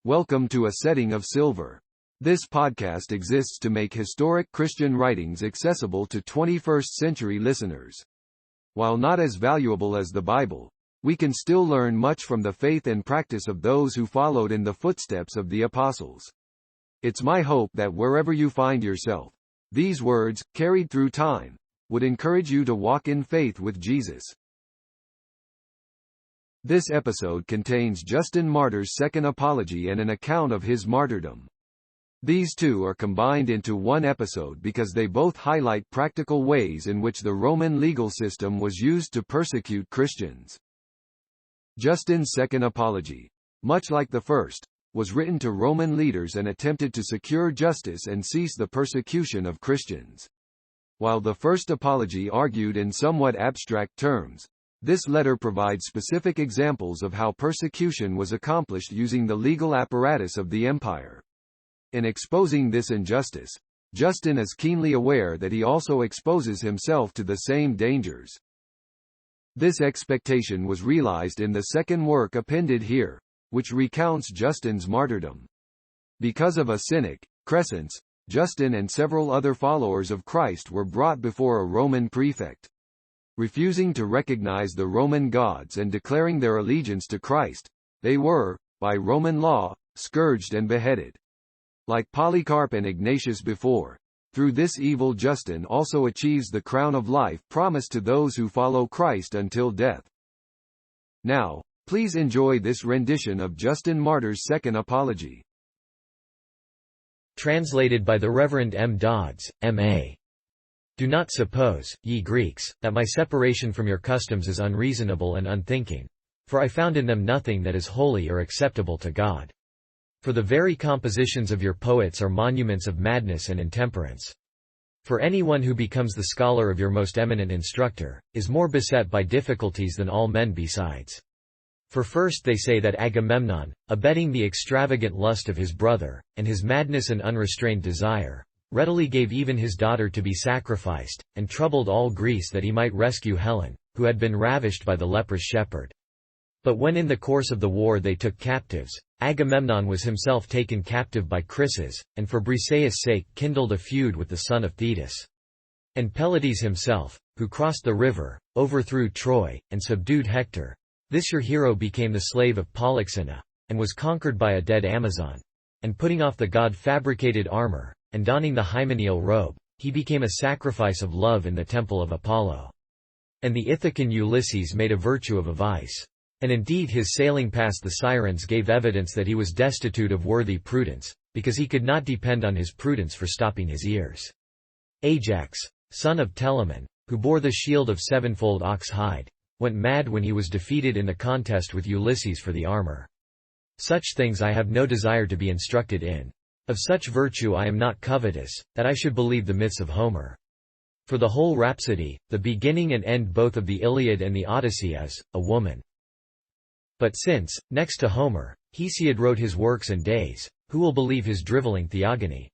Welcome to A Setting of Silver. This podcast exists to make historic Christian writings accessible to 21st century listeners. While not as valuable as the Bible, we can still learn much from the faith and practice of those who followed in the footsteps of the apostles. It's my hope that wherever you find yourself, these words, carried through time, would encourage you to walk in faith with Jesus. This episode contains Justin Martyr's second apology and an account of his martyrdom. These two are combined into one episode because they both highlight practical ways in which the Roman legal system was used to persecute Christians. Justin's second apology, much like the first, was written to Roman leaders and attempted to secure justice and cease the persecution of Christians. While the first apology argued in somewhat abstract terms, this letter provides specific examples of how persecution was accomplished using the legal apparatus of the empire. In exposing this injustice, Justin is keenly aware that he also exposes himself to the same dangers. This expectation was realized in the second work appended here, which recounts Justin's martyrdom. Because of a cynic, Crescens, Justin and several other followers of Christ were brought before a Roman prefect. Refusing to recognize the Roman gods and declaring their allegiance to Christ, they were, by Roman law, scourged and beheaded. Like Polycarp and Ignatius before, through this evil Justin also achieves the crown of life promised to those who follow Christ until death. Now, please enjoy this rendition of Justin Martyr's second apology. Translated by the Reverend M. Dodds, M.A. Do not suppose, ye Greeks, that my separation from your customs is unreasonable and unthinking. For I found in them nothing that is holy or acceptable to God. For the very compositions of your poets are monuments of madness and intemperance. For anyone who becomes the scholar of your most eminent instructor, is more beset by difficulties than all men besides. For first they say that Agamemnon, abetting the extravagant lust of his brother, and his madness and unrestrained desire, readily gave even his daughter to be sacrificed, and troubled all Greece that he might rescue Helen, who had been ravished by the leprous shepherd. But when in the course of the war they took captives, Agamemnon was himself taken captive by Chryses, and for Briseis' sake kindled a feud with the son of Thetis. And Pelides himself, who crossed the river, overthrew Troy, and subdued Hector. This your hero became the slave of Polyxena, and was conquered by a dead Amazon. And putting off the god-fabricated armor, and donning the hymeneal robe, he became a sacrifice of love in the temple of Apollo. And the Ithacan Ulysses made a virtue of a vice. And indeed his sailing past the Sirens gave evidence that he was destitute of worthy prudence, because he could not depend on his prudence for stopping his ears. Ajax, son of Telamon, who bore the shield of sevenfold ox hide, went mad when he was defeated in the contest with Ulysses for the armor. Such things I have no desire to be instructed in. Of such virtue I am not covetous, that I should believe the myths of Homer. For the whole rhapsody, the beginning and end both of the Iliad and the Odyssey is, a woman. But since, next to Homer, Hesiod wrote his works and days, who will believe his drivelling theogony?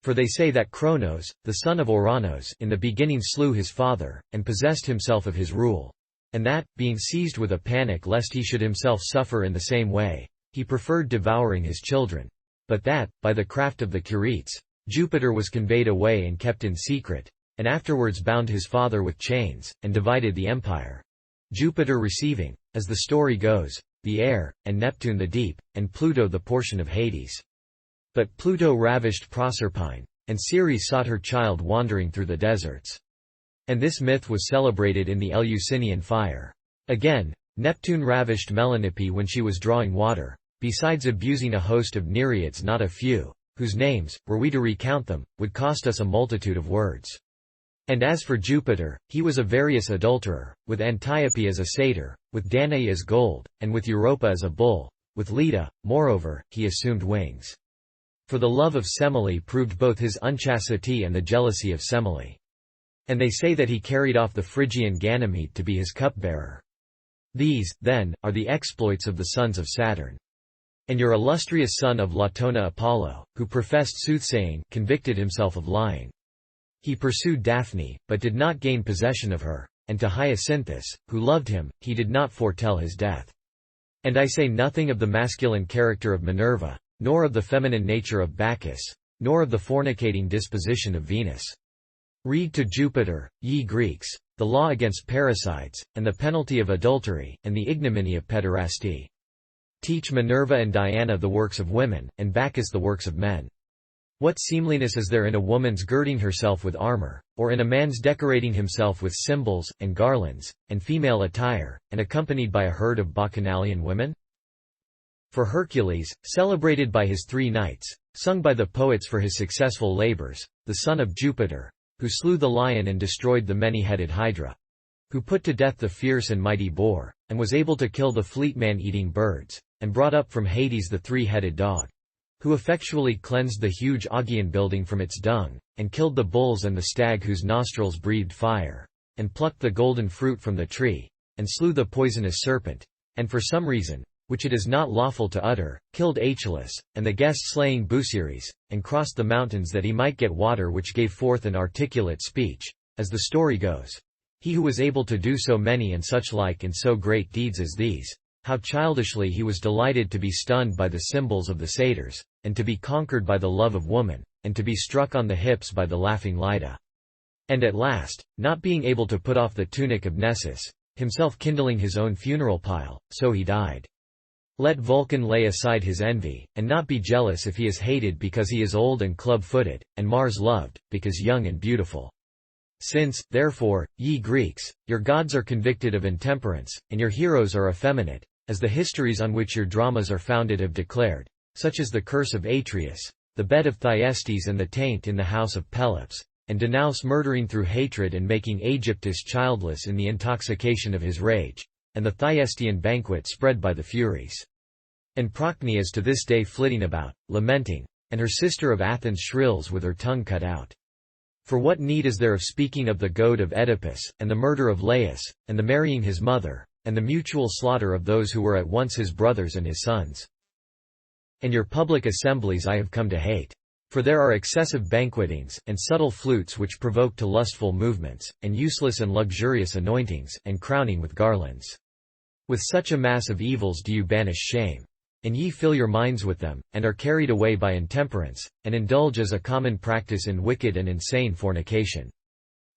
For they say that Cronos, the son of Ouranos, in the beginning slew his father, and possessed himself of his rule. And that, being seized with a panic lest he should himself suffer in the same way, he preferred devouring his children. But that, by the craft of the Curetes, Jupiter was conveyed away and kept in secret, and afterwards bound his father with chains, and divided the empire. Jupiter receiving, as the story goes, the air, and Neptune the deep, and Pluto the portion of Hades. But Pluto ravished Proserpine, and Ceres sought her child wandering through the deserts. And this myth was celebrated in the Eleusinian fire. Again, Neptune ravished Melanippe when she was drawing water, besides abusing a host of Nereids not a few, whose names, were we to recount them, would cost us a multitude of words. And as for Jupiter, he was a various adulterer, with Antiope as a satyr, with Danae as gold, and with Europa as a bull. With Leda, moreover, he assumed wings. For the love of Semele proved both his unchastity and the jealousy of Semele. And they say that he carried off the Phrygian Ganymede to be his cupbearer. These, then, are the exploits of the sons of Saturn. And your illustrious son of Latona Apollo, who professed soothsaying, convicted himself of lying. He pursued Daphne, but did not gain possession of her, and to Hyacinthus, who loved him, he did not foretell his death. And I say nothing of the masculine character of Minerva, nor of the feminine nature of Bacchus, nor of the fornicating disposition of Venus. Read to Jupiter, ye Greeks, the law against parricides, and the penalty of adultery, and the ignominy of pederasty. Teach Minerva and Diana the works of women, and Bacchus the works of men. What seemliness is there in a woman's girding herself with armor, or in a man's decorating himself with cymbals, and garlands, and female attire, and accompanied by a herd of bacchanalian women? For Hercules, celebrated by his 3 knights, sung by the poets for his successful labors, the son of Jupiter, who slew the lion and destroyed the many-headed Hydra, who put to death the fierce and mighty boar, and was able to kill the fleet man-eating birds, and brought up from Hades the 3-headed dog, who effectually cleansed the huge Augean building from its dung, and killed the bulls and the stag whose nostrils breathed fire, and plucked the golden fruit from the tree, and slew the poisonous serpent, and for some reason, which it is not lawful to utter, killed Aeschylus, and the guest-slaying Busiris, and crossed the mountains that he might get water which gave forth an articulate speech, as the story goes. He who was able to do so many and such like and so great deeds as these, how childishly he was delighted to be stunned by the cymbals of the satyrs, and to be conquered by the love of woman, and to be struck on the hips by the laughing Lyda. And at last, not being able to put off the tunic of Nessus, himself kindling his own funeral pile, so he died. Let Vulcan lay aside his envy, and not be jealous if he is hated because he is old and club-footed, and Mars loved, because young and beautiful. Since, therefore, ye Greeks, your gods are convicted of intemperance, and your heroes are effeminate, as the histories on which your dramas are founded have declared, such as the curse of Atreus, the bed of Thyestes and the taint in the house of Pelops, and Danaus murdering through hatred and making Aegyptus childless in the intoxication of his rage, and the Thyestean banquet spread by the Furies. And Procne is to this day flitting about, lamenting, and her sister of Athens shrills with her tongue cut out. For what need is there of speaking of the goad of Oedipus, and the murder of Laius, and the marrying his mother, and the mutual slaughter of those who were at once his brothers and his sons? And your public assemblies I have come to hate. For there are excessive banquetings, and subtle flutes which provoke to lustful movements, and useless and luxurious anointings, and crowning with garlands. With such a mass of evils do you banish shame. And ye fill your minds with them, and are carried away by intemperance, and indulge as a common practice in wicked and insane fornication.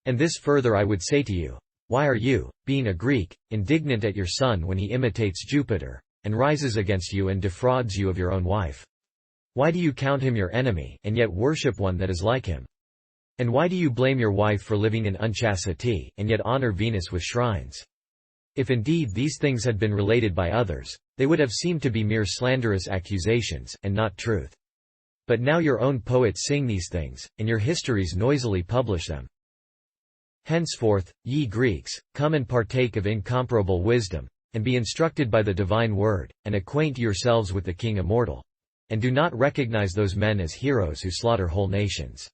And this further I would say to you, why are you, being a Greek, indignant at your son when he imitates Jupiter, and rises against you and defrauds you of your own wife? Why do you count him your enemy, and yet worship one that is like him? And why do you blame your wife for living in unchastity, and yet honor Venus with shrines? If indeed these things had been related by others, they would have seemed to be mere slanderous accusations, and not truth. But now your own poets sing these things, and your histories noisily publish them. Henceforth, ye Greeks, come and partake of incomparable wisdom, and be instructed by the divine word, and acquaint yourselves with the King immortal. And do not recognize those men as heroes who slaughter whole nations.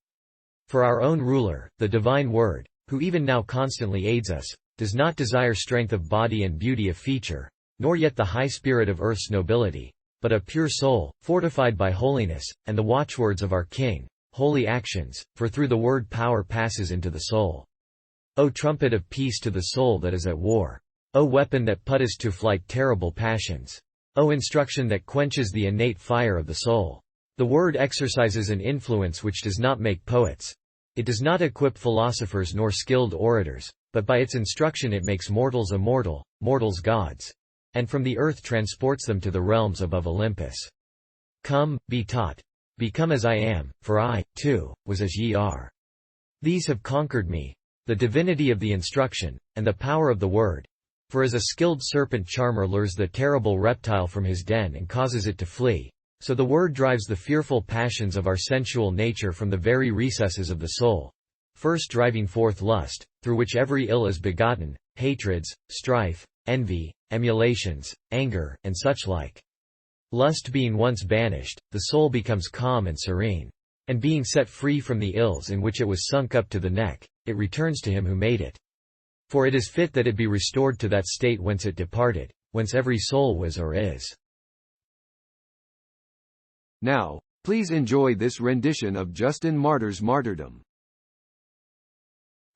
For our own ruler, the divine word, who even now constantly aids us, does not desire strength of body and beauty of feature, nor yet the high spirit of earth's nobility, but a pure soul, fortified by holiness, and the watchwords of our King, holy actions, for through the word power passes into the soul. O trumpet of peace to the soul that is at war! O weapon that putteth to flight terrible passions! O instruction that quenches the innate fire of the soul! The word exercises an influence which does not make poets. It does not equip philosophers nor skilled orators, but by its instruction it makes mortals immortal, mortals gods, and from the earth transports them to the realms above Olympus. Come, be taught. Become as I am, for I, too, was as ye are. These have conquered me, the divinity of the instruction, and the power of the word. For as a skilled serpent charmer lures the terrible reptile from his den and causes it to flee, so the word drives the fearful passions of our sensual nature from the very recesses of the soul, first driving forth lust, through which every ill is begotten, hatreds, strife, envy, emulations, anger, and such like. Lust being once banished, the soul becomes calm and serene. And being set free from the ills in which it was sunk up to the neck, it returns to him who made it. For it is fit that it be restored to that state whence it departed, whence every soul was or is. Now, please enjoy this rendition of Justin Martyr's Martyrdom.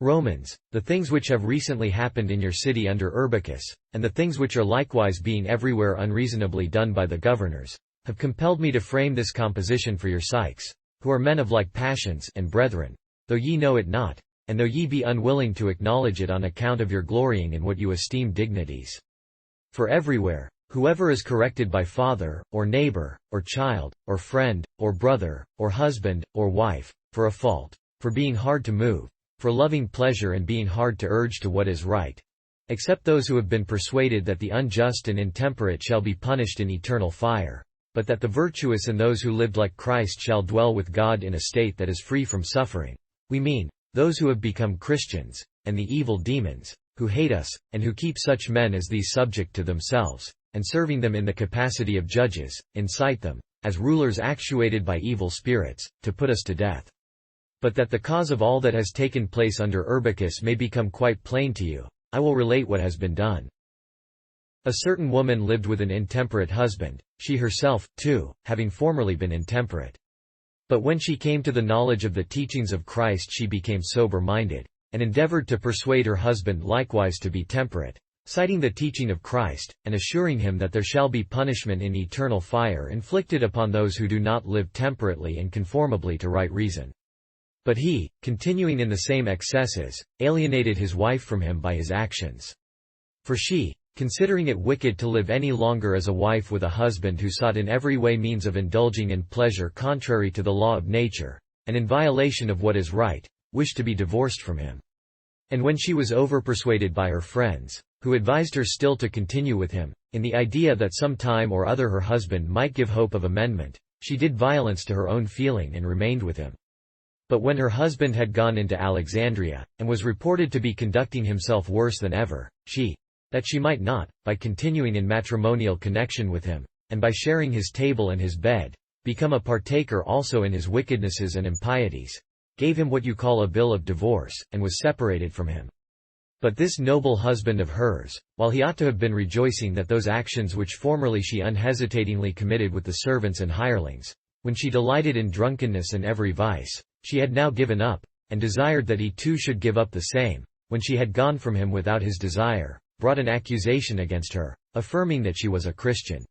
Romans, the things which have recently happened in your city under Urbicus, and the things which are likewise being everywhere unreasonably done by the governors, have compelled me to frame this composition for your Sikhs, who are men of like passions and brethren, though ye know it not, and though ye be unwilling to acknowledge it on account of your glorying in what you esteem dignities. For everywhere, whoever is corrected by father, or neighbor, or child, or friend, or brother, or husband, or wife, for a fault, for being hard to move, for loving pleasure and being hard to urge to what is right, except those who have been persuaded that the unjust and intemperate shall be punished in eternal fire, but that the virtuous and those who lived like Christ shall dwell with God in a state that is free from suffering. We mean, those who have become Christians, and the evil demons, who hate us, and who keep such men as these subject to themselves, and serving them in the capacity of judges, incite them, as rulers actuated by evil spirits, to put us to death. But that the cause of all that has taken place under Urbicus may become quite plain to you, I will relate what has been done. A certain woman lived with an intemperate husband, she herself, too, having formerly been intemperate. But when she came to the knowledge of the teachings of Christ she became sober-minded, and endeavored to persuade her husband likewise to be temperate, citing the teaching of Christ, and assuring him that there shall be punishment in eternal fire inflicted upon those who do not live temperately and conformably to right reason. But he, continuing in the same excesses, alienated his wife from him by his actions. For she, considering it wicked to live any longer as a wife with a husband who sought in every way means of indulging in pleasure contrary to the law of nature, and in violation of what is right, wished to be divorced from him. And when she was overpersuaded by her friends, who advised her still to continue with him, in the idea that some time or other her husband might give hope of amendment, she did violence to her own feeling and remained with him. But when her husband had gone into Alexandria, and was reported to be conducting himself worse than ever, she, that she might not, by continuing in matrimonial connection with him, and by sharing his table and his bed, become a partaker also in his wickednesses and impieties, gave him what you call a bill of divorce, and was separated from him. But this noble husband of hers, while he ought to have been rejoicing that those actions which formerly she unhesitatingly committed with the servants and hirelings, when she delighted in drunkenness and every vice, she had now given up, and desired that he too should give up the same, when she had gone from him without his desire, brought an accusation against her, affirming that she was a Christian.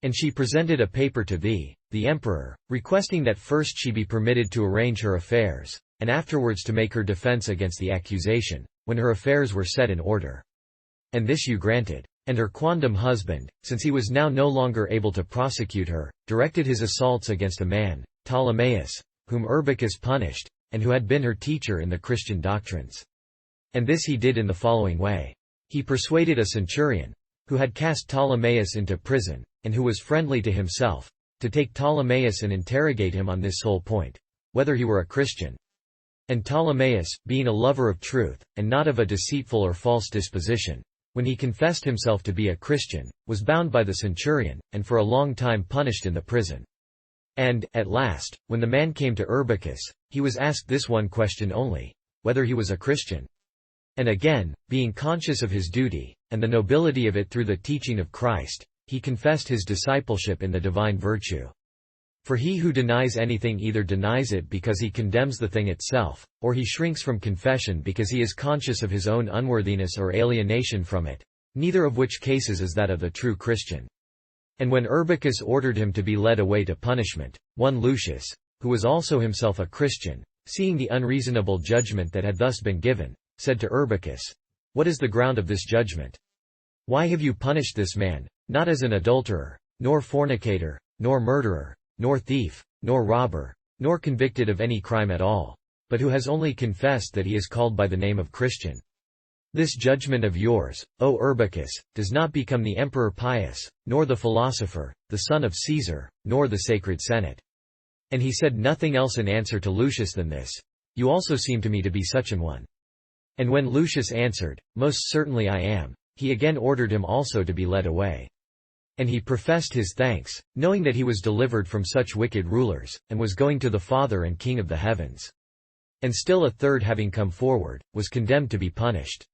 And she presented a paper to thee, the emperor, requesting that first she be permitted to arrange her affairs, and afterwards to make her defense against the accusation, when her affairs were set in order. And this you granted. And her quondam husband, since he was now no longer able to prosecute her, directed his assaults against a man, Ptolemaeus, whom Urbicus punished, and who had been her teacher in the Christian doctrines. And this he did in the following way. He persuaded a centurion, who had cast Ptolemaeus into prison, and who was friendly to himself, to take Ptolemaeus and interrogate him on this sole point, whether he were a Christian. And Ptolemaeus, being a lover of truth, and not of a deceitful or false disposition, when he confessed himself to be a Christian, was bound by the centurion, and for a long time punished in the prison. And, at last, when the man came to Urbicus, he was asked this one question only, whether he was a Christian. And again, being conscious of his duty, and the nobility of it through the teaching of Christ, he confessed his discipleship in the divine virtue. For he who denies anything either denies it because he condemns the thing itself, or he shrinks from confession because he is conscious of his own unworthiness or alienation from it, neither of which cases is that of the true Christian. And when Urbicus ordered him to be led away to punishment, one Lucius, who was also himself a Christian, seeing the unreasonable judgment that had thus been given, said to Urbicus, "What is the ground of this judgment? Why have you punished this man, not as an adulterer, nor fornicator, nor murderer, nor thief, nor robber, nor convicted of any crime at all, but who has only confessed that he is called by the name of Christian? This judgment of yours, O Urbicus, does not become the Emperor Pius, nor the philosopher, the son of Caesar, nor the sacred Senate." And he said nothing else in answer to Lucius than this, "You also seem to me to be such an one." And when Lucius answered, "Most certainly I am," he again ordered him also to be led away. And he professed his thanks, knowing that he was delivered from such wicked rulers, and was going to the Father and King of the heavens. And still a third having come forward, was condemned to be punished.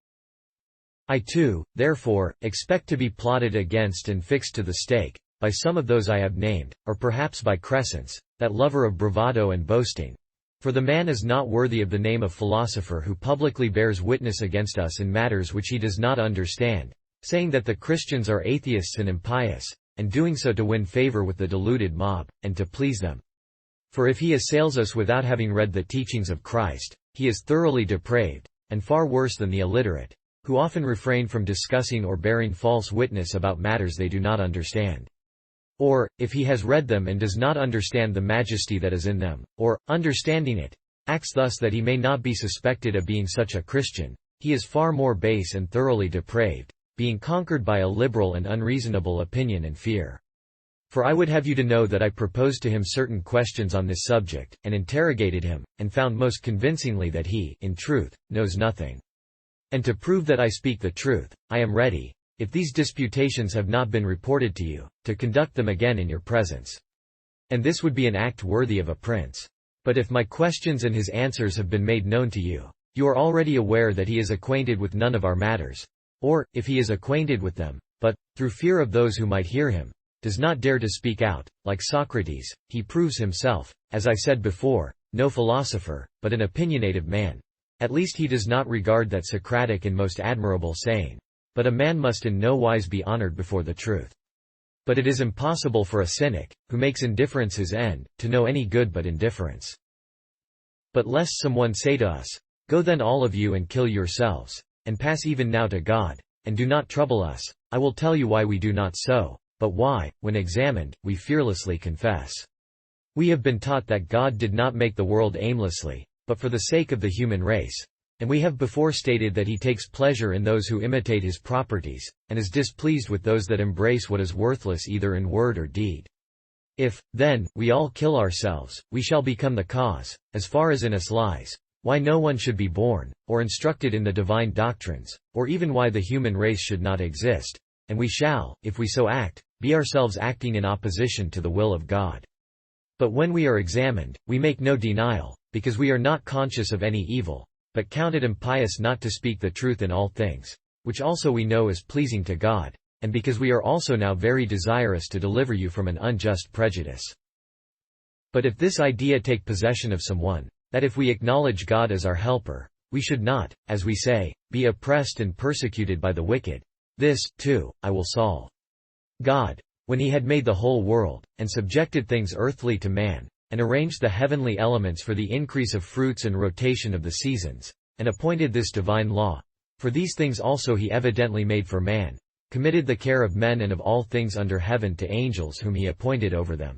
I too, therefore, expect to be plotted against and fixed to the stake, by some of those I have named, or perhaps by Crescens, that lover of bravado and boasting. For the man is not worthy of the name of philosopher who publicly bears witness against us in matters which he does not understand, saying that the Christians are atheists and impious, and doing so to win favor with the deluded mob, and to please them. For if he assails us without having read the teachings of Christ, he is thoroughly depraved, and far worse than the illiterate, who often refrain from discussing or bearing false witness about matters they do not understand. Or, if he has read them and does not understand the majesty that is in them, or, understanding it, acts thus that he may not be suspected of being such a Christian, he is far more base and thoroughly depraved, being conquered by a liberal and unreasonable opinion and fear. For I would have you to know that I proposed to him certain questions on this subject, and interrogated him, and found most convincingly that he, in truth, knows nothing. And to prove that I speak the truth, I am ready, if these disputations have not been reported to you, to conduct them again in your presence. And this would be an act worthy of a prince. But if my questions and his answers have been made known to you, you are already aware that he is acquainted with none of our matters. Or, if he is acquainted with them, but, through fear of those who might hear him, does not dare to speak out, like Socrates, he proves himself, as I said before, no philosopher, but an opinionative man. At least he does not regard that Socratic and most admirable saying, but a man must in no wise be honored before the truth. But it is impossible for a cynic, who makes indifference his end, to know any good but indifference. But lest someone say to us, Go then all of you and kill yourselves, and pass even now to God, and do not trouble us, I will tell you why we do not so, but why, when examined, we fearlessly confess. We have been taught that God did not make the world aimlessly, but for the sake of the human race. And we have before stated that he takes pleasure in those who imitate his properties, and is displeased with those that embrace what is worthless either in word or deed. If, then, we all kill ourselves, we shall become the cause, as far as in us lies, why no one should be born, or instructed in the divine doctrines, or even why the human race should not exist, and we shall, if we so act, be ourselves acting in opposition to the will of God. But when we are examined, we make no denial, because we are not conscious of any evil, but count it impious not to speak the truth in all things, which also we know is pleasing to God, and because we are also now very desirous to deliver you from an unjust prejudice. But if this idea take possession of someone, that if we acknowledge God as our helper, we should not, as we say, be oppressed and persecuted by the wicked, this, too, I will solve. God, when he had made the whole world, and subjected things earthly to man, and arranged the heavenly elements for the increase of fruits and rotation of the seasons, and appointed this divine law, for these things also he evidently made for man, committed the care of men and of all things under heaven to angels whom he appointed over them.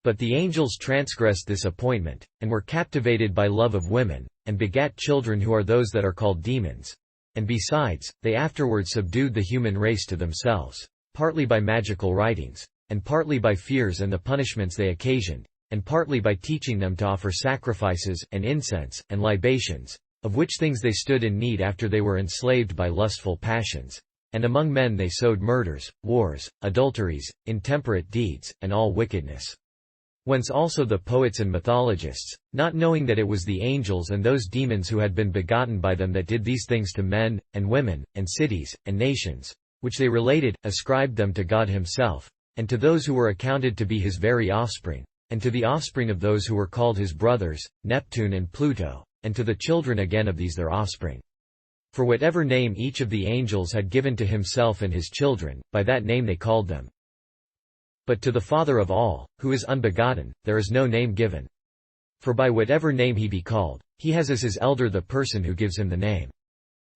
But the angels transgressed this appointment, and were captivated by love of women, and begat children who are those that are called demons. And besides, they afterwards subdued the human race to themselves, partly by magical writings, and partly by fears and the punishments they occasioned, and partly by teaching them to offer sacrifices, and incense, and libations, of which things they stood in need after they were enslaved by lustful passions. And among men they sowed murders, wars, adulteries, intemperate deeds, and all wickedness. Whence also the poets and mythologists, not knowing that it was the angels and those demons who had been begotten by them that did these things to men, and women, and cities, and nations, which they related, ascribed them to God himself, and to those who were accounted to be his very offspring, and to the offspring of those who were called his brothers, Neptune and Pluto, and to the children again of these their offspring. For whatever name each of the angels had given to himself and his children, by that name they called them. But to the Father of all, who is unbegotten, there is no name given. For by whatever name he be called, he has as his elder the person who gives him the name.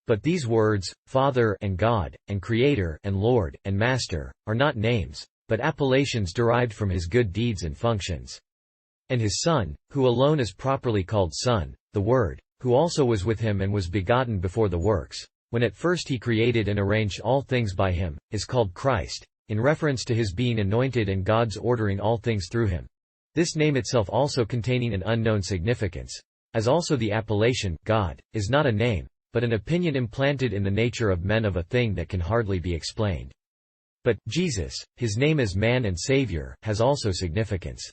But these words, Father and God, and Creator and Lord and Master, are not names, but appellations derived from his good deeds and functions. And his Son, who alone is properly called Son, the Word, who also was with him and was begotten before the works, when at first he created and arranged all things by him, is called Christ, in reference to his being anointed and God's ordering all things through him. This name itself also containing an unknown significance, as also the appellation God, is not a name, but an opinion implanted in the nature of men of a thing that can hardly be explained. But Jesus, his name as man and Savior, has also significance.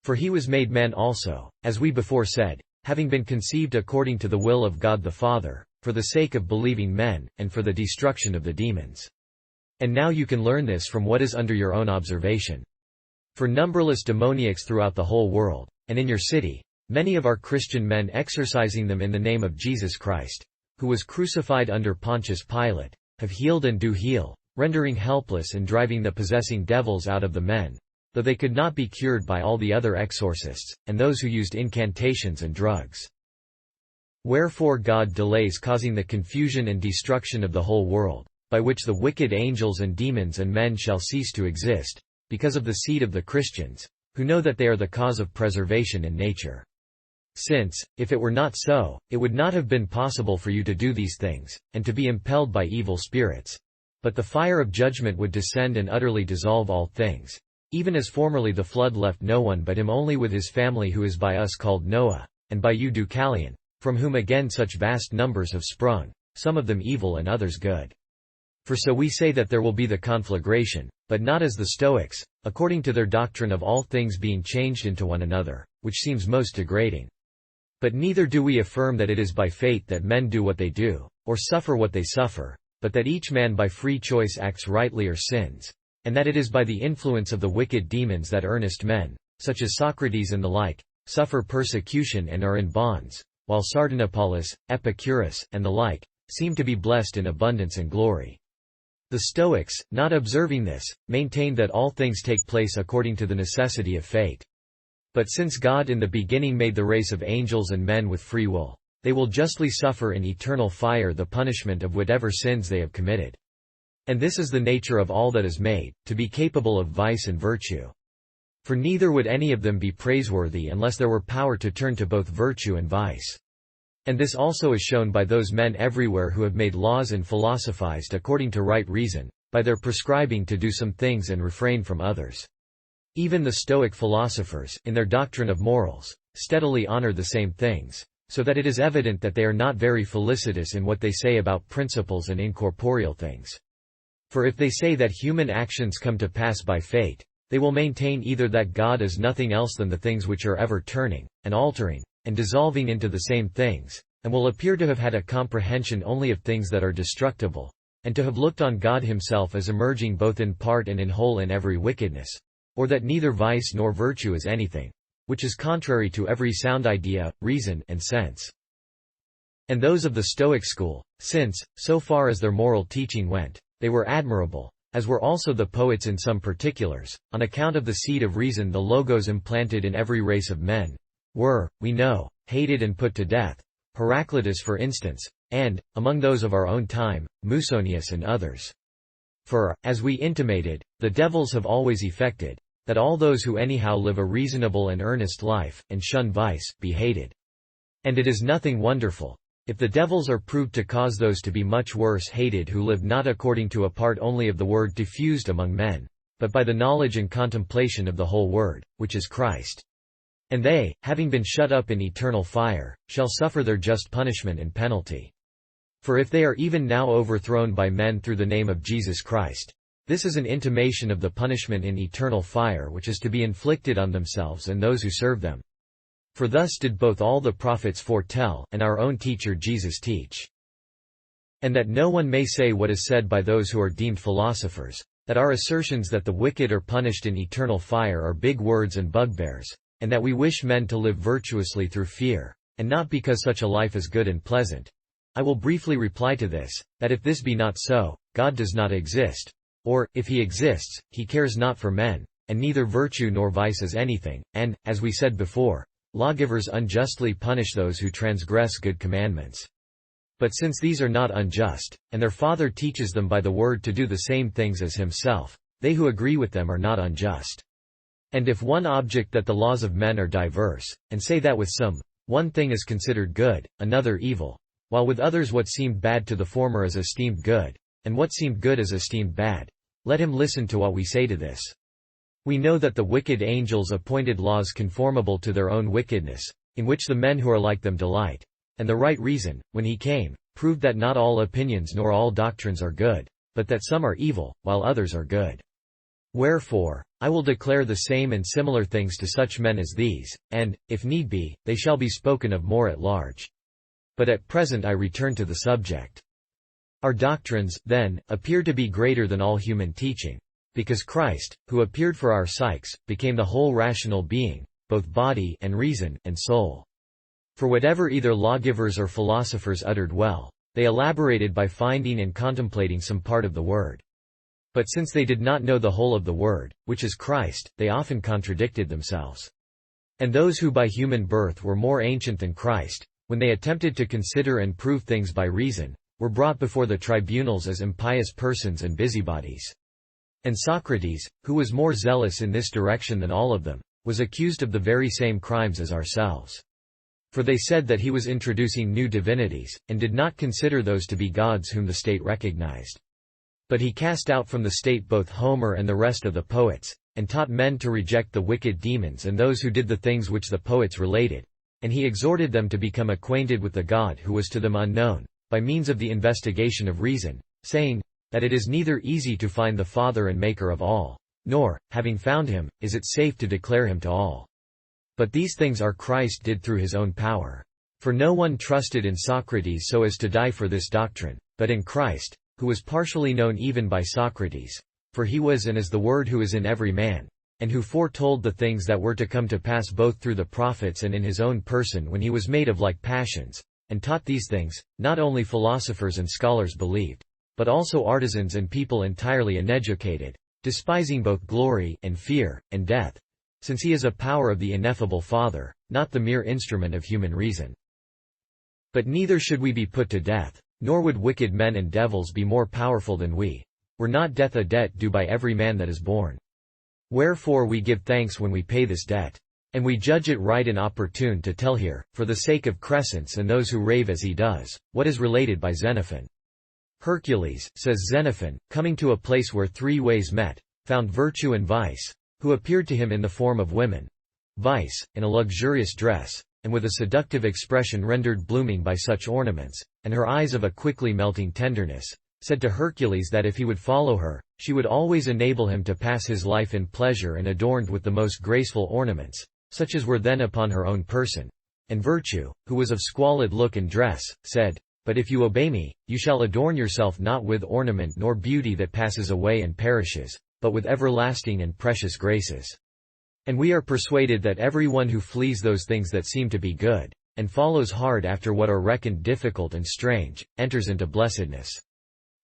For he was made man also, as we before said, having been conceived according to the will of God the Father, for the sake of believing men, and for the destruction of the demons. And now you can learn this from what is under your own observation. For numberless demoniacs throughout the whole world, and in your city, many of our Christian men exercising them in the name of Jesus Christ, who was crucified under Pontius Pilate, have healed and do heal, rendering helpless and driving the possessing devils out of the men, though they could not be cured by all the other exorcists, and those who used incantations and drugs. Wherefore God delays, causing the confusion and destruction of the whole world, by which the wicked angels and demons and men shall cease to exist, because of the seed of the Christians, who know that they are the cause of preservation in nature. Since, if it were not so, it would not have been possible for you to do these things, and to be impelled by evil spirits. But the fire of judgment would descend and utterly dissolve all things, even as formerly the flood left no one but him only with his family, who is by us called Noah, and by you Deucalion, from whom again such vast numbers have sprung, some of them evil and others good. For so we say that there will be the conflagration, but not as the Stoics, according to their doctrine of all things being changed into one another, which seems most degrading. But neither do we affirm that it is by fate that men do what they do, or suffer what they suffer, but that each man by free choice acts rightly or sins, and that it is by the influence of the wicked demons that earnest men, such as Socrates and the like, suffer persecution and are in bonds, while Sardanapalus, Epicurus, and the like, seem to be blessed in abundance and glory. The Stoics, not observing this, maintained that all things take place according to the necessity of fate. But since God in the beginning made the race of angels and men with free will, they will justly suffer in eternal fire the punishment of whatever sins they have committed. And this is the nature of all that is made, to be capable of vice and virtue. For neither would any of them be praiseworthy unless there were power to turn to both virtue and vice. And this also is shown by those men everywhere who have made laws and philosophized according to right reason, by their prescribing to do some things and refrain from others. Even the Stoic philosophers, in their doctrine of morals, steadily honor the same things, so that it is evident that they are not very felicitous in what they say about principles and incorporeal things. For if they say that human actions come to pass by fate, they will maintain either that God is nothing else than the things which are ever turning, and altering, and dissolving into the same things, and will appear to have had a comprehension only of things that are destructible, and to have looked on God himself as emerging both in part and in whole in every wickedness, or that neither vice nor virtue is anything, which is contrary to every sound idea, reason, and sense. And those of the Stoic school, since, so far as their moral teaching went, they were admirable, as were also the poets in some particulars, on account of the seed of reason the logos implanted in every race of men, were, we know, hated and put to death, Heraclitus for instance, and, among those of our own time, Musonius and others. For, as we intimated, the devils have always effected, that all those who anyhow live a reasonable and earnest life, and shun vice, be hated. And it is nothing wonderful, if the devils are proved to cause those to be much worse hated who live not according to a part only of the word diffused among men, but by the knowledge and contemplation of the whole word, which is Christ. And they, having been shut up in eternal fire, shall suffer their just punishment and penalty. For if they are even now overthrown by men through the name of Jesus Christ, this is an intimation of the punishment in eternal fire which is to be inflicted on themselves and those who serve them. For thus did both all the prophets foretell, and our own teacher Jesus teach. And that no one may say what is said by those who are deemed philosophers, that our assertions that the wicked are punished in eternal fire are big words and bugbears, and that we wish men to live virtuously through fear, and not because such a life is good and pleasant. I will briefly reply to this, that if this be not so, God does not exist, or, if he exists, he cares not for men, and neither virtue nor vice is anything, and, as we said before, lawgivers unjustly punish those who transgress good commandments. But since these are not unjust, and their Father teaches them by the word to do the same things as himself, they who agree with them are not unjust. And if one object that the laws of men are diverse, and say that with some, one thing is considered good, another evil, while with others what seemed bad to the former is esteemed good, and what seemed good is esteemed bad, let him listen to what we say to this. We know that the wicked angels appointed laws conformable to their own wickedness, in which the men who are like them delight, and the right reason, when he came, proved that not all opinions nor all doctrines are good, but that some are evil, while others are good. Wherefore, I will declare the same and similar things to such men as these, and, if need be, they shall be spoken of more at large. But at present I return to the subject. Our doctrines, then, appear to be greater than all human teaching, because Christ, who appeared for our sakes, became the whole rational being, both body and reason and soul. For whatever either lawgivers or philosophers uttered well, they elaborated by finding and contemplating some part of the word. But since they did not know the whole of the word, which is Christ, they often contradicted themselves. And those who by human birth were more ancient than Christ, when they attempted to consider and prove things by reason, were brought before the tribunals as impious persons and busybodies. And Socrates, who was more zealous in this direction than all of them, was accused of the very same crimes as ourselves. For they said that he was introducing new divinities, and did not consider those to be gods whom the state recognized. But he cast out from the state both Homer and the rest of the poets, and taught men to reject the wicked demons and those who did the things which the poets related, and he exhorted them to become acquainted with the God who was to them unknown, by means of the investigation of reason, saying, that it is neither easy to find the Father and Maker of all, nor, having found him, is it safe to declare him to all. But these things our Christ did through his own power. For no one trusted in Socrates so as to die for this doctrine, but in Christ, who was partially known even by Socrates. For he was and is the Word who is in every man, and who foretold the things that were to come to pass both through the prophets and in his own person when he was made of like passions, and taught these things. Not only philosophers and scholars believed, but also artisans and people entirely uneducated, despising both glory and fear and death, since he is a power of the ineffable Father, not the mere instrument of human reason. But neither should we be put to death, nor would wicked men and devils be more powerful than we. Were not death a debt due by every man that is born? Wherefore we give thanks when we pay this debt. And we judge it right and opportune to tell here, for the sake of Crescens and those who rave as he does, what is related by Xenophon. Hercules, says Xenophon, coming to a place where three ways met, found virtue and vice, who appeared to him in the form of women. Vice, in a luxurious dress, and with a seductive expression rendered blooming by such ornaments, and her eyes of a quickly melting tenderness, said to Hercules that if he would follow her, she would always enable him to pass his life in pleasure and adorned with the most graceful ornaments, such as were then upon her own person. And Virtue, who was of squalid look and dress, said, "But if you obey me, you shall adorn yourself not with ornament nor beauty that passes away and perishes, but with everlasting and precious graces." And we are persuaded that every one who flees those things that seem to be good, and follows hard after what are reckoned difficult and strange, enters into blessedness.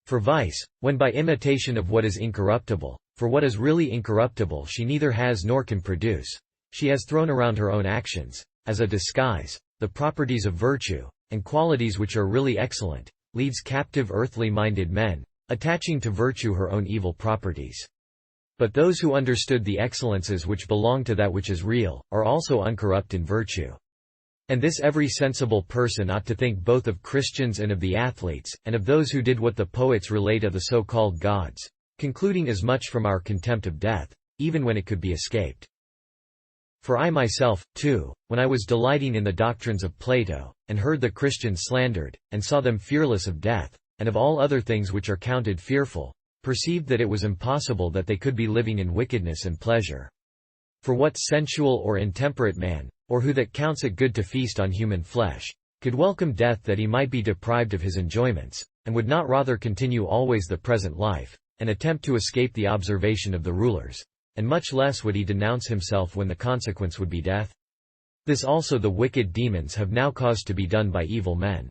For vice, when by imitation of what is incorruptible, for what is really incorruptible she neither has nor can produce, she has thrown around her own actions, as a disguise, the properties of virtue, and qualities which are really excellent, leads captive earthly-minded men, attaching to virtue her own evil properties. But those who understood the excellences which belong to that which is real, are also uncorrupt in virtue. And this every sensible person ought to think both of Christians and of the athletes, and of those who did what the poets relate of the so-called gods, concluding as much from our contempt of death, even when it could be escaped. For I myself, too, when I was delighting in the doctrines of Plato, and heard the Christians slandered, and saw them fearless of death, and of all other things which are counted fearful, perceived that it was impossible that they could be living in wickedness and pleasure. For what sensual or intemperate man, or who that counts it good to feast on human flesh, could welcome death that he might be deprived of his enjoyments, and would not rather continue always the present life, and attempt to escape the observation of the rulers, and much less would he denounce himself when the consequence would be death? This also the wicked demons have now caused to be done by evil men.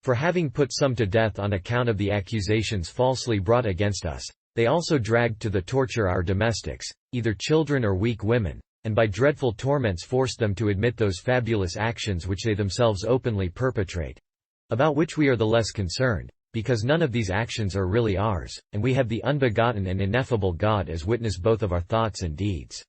For having put some to death on account of the accusations falsely brought against us, they also dragged to the torture our domestics, either children or weak women, and by dreadful torments forced them to admit those fabulous actions which they themselves openly perpetrate, about which we are the less concerned, because none of these actions are really ours, and we have the unbegotten and ineffable God as witness both of our thoughts and deeds.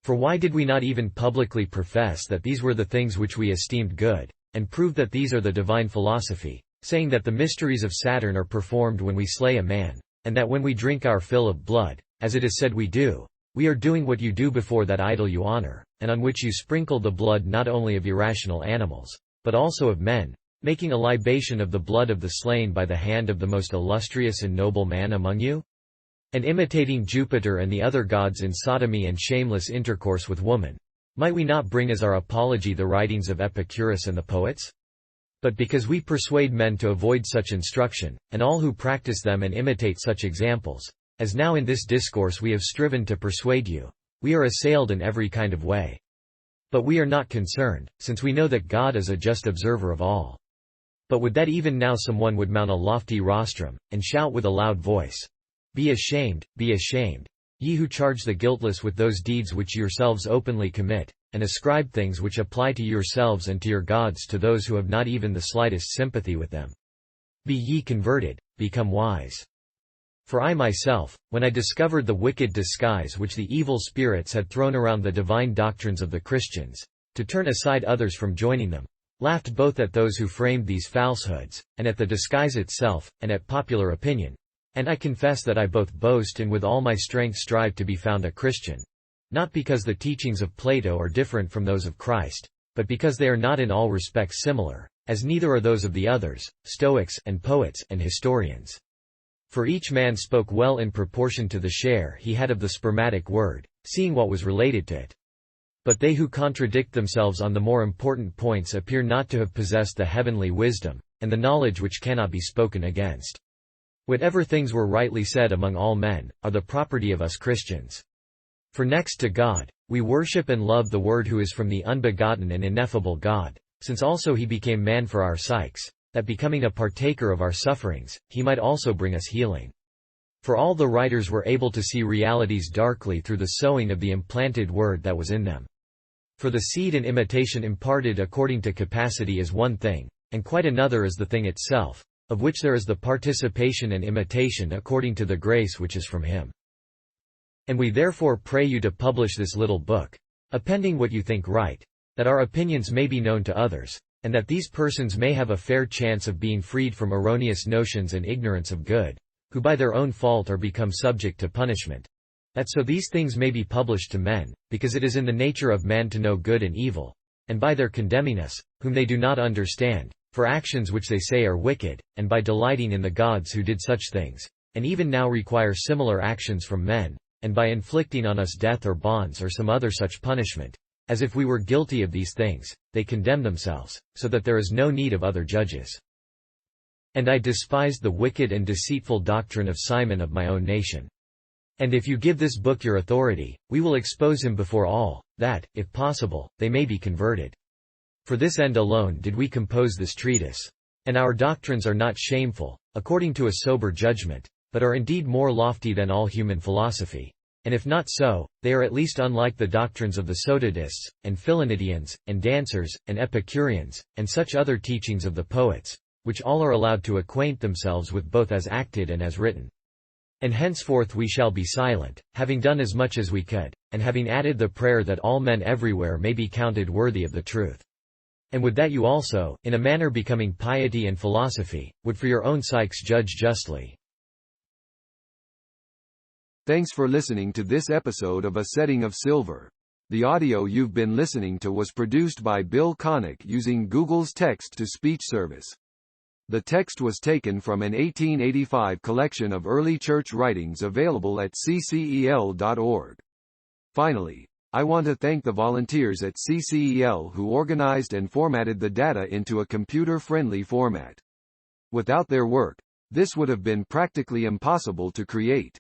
For why did we not even publicly profess that these were the things which we esteemed good, and prove that these are the divine philosophy, saying that the mysteries of Saturn are performed when we slay a man, and that when we drink our fill of blood, as it is said we do, we are doing what you do before that idol you honor, and on which you sprinkle the blood not only of irrational animals, but also of men, making a libation of the blood of the slain by the hand of the most illustrious and noble man among you? And imitating Jupiter and the other gods in sodomy and shameless intercourse with woman, might we not bring as our apology the writings of Epicurus and the poets? But because we persuade men to avoid such instruction, and all who practice them and imitate such examples, as now in this discourse we have striven to persuade you, we are assailed in every kind of way. But we are not concerned, since we know that God is a just observer of all. But would that even now someone would mount a lofty rostrum, and shout with a loud voice, be ashamed, ye who charge the guiltless with those deeds which yourselves openly commit, and ascribe things which apply to yourselves and to your gods to those who have not even the slightest sympathy with them. Be ye converted, become wise. For I myself, when I discovered the wicked disguise which the evil spirits had thrown around the divine doctrines of the Christians, to turn aside others from joining them, laughed both at those who framed these falsehoods, and at the disguise itself, and at popular opinion. And I confess that I both boast and with all my strength strive to be found a Christian. Not because the teachings of Plato are different from those of Christ, but because they are not in all respects similar, as neither are those of the others, Stoics and poets and historians. For each man spoke well in proportion to the share he had of the spermatic word, seeing what was related to it. But they who contradict themselves on the more important points appear not to have possessed the heavenly wisdom, and the knowledge which cannot be spoken against. Whatever things were rightly said among all men, are the property of us Christians. For next to God, we worship and love the Word who is from the unbegotten and ineffable God, since also he became man for our sakes, that becoming a partaker of our sufferings, he might also bring us healing. For all the writers were able to see realities darkly through the sowing of the implanted word that was in them. For the seed and imitation imparted according to capacity is one thing, and quite another is the thing itself, of which there is the participation and imitation according to the grace which is from him. And we therefore pray you to publish this little book, appending what you think right, that our opinions may be known to others, and that these persons may have a fair chance of being freed from erroneous notions and ignorance of good, who by their own fault are become subject to punishment. That so these things may be published to men, because it is in the nature of man to know good and evil, and by their condemning us, whom they do not understand, for actions which they say are wicked, and by delighting in the gods who did such things, and even now require similar actions from men, and by inflicting on us death or bonds or some other such punishment, as if we were guilty of these things, they condemn themselves, so that there is no need of other judges. And I despised the wicked and deceitful doctrine of Simon of my own nation. And if you give this book your authority, we will expose him before all, that, if possible, they may be converted. For this end alone did we compose this treatise. And our doctrines are not shameful, according to a sober judgment, but are indeed more lofty than all human philosophy. And if not so, they are at least unlike the doctrines of the Sotadists, and Philonidians, and dancers, and Epicureans, and such other teachings of the poets, which all are allowed to acquaint themselves with both as acted and as written. And henceforth we shall be silent, having done as much as we could, and having added the prayer that all men everywhere may be counted worthy of the truth. And would that you also, in a manner becoming piety and philosophy, would for your own sakes judge justly. Thanks for listening to this episode of A Setting of Silver. The audio you've been listening to was produced by Bill Connick using Google's text-to-speech service. The text was taken from an 1885 collection of early church writings available at ccel.org. Finally, I want to thank the volunteers at CCEL who organized and formatted the data into a computer-friendly format. Without their work, this would have been practically impossible to create.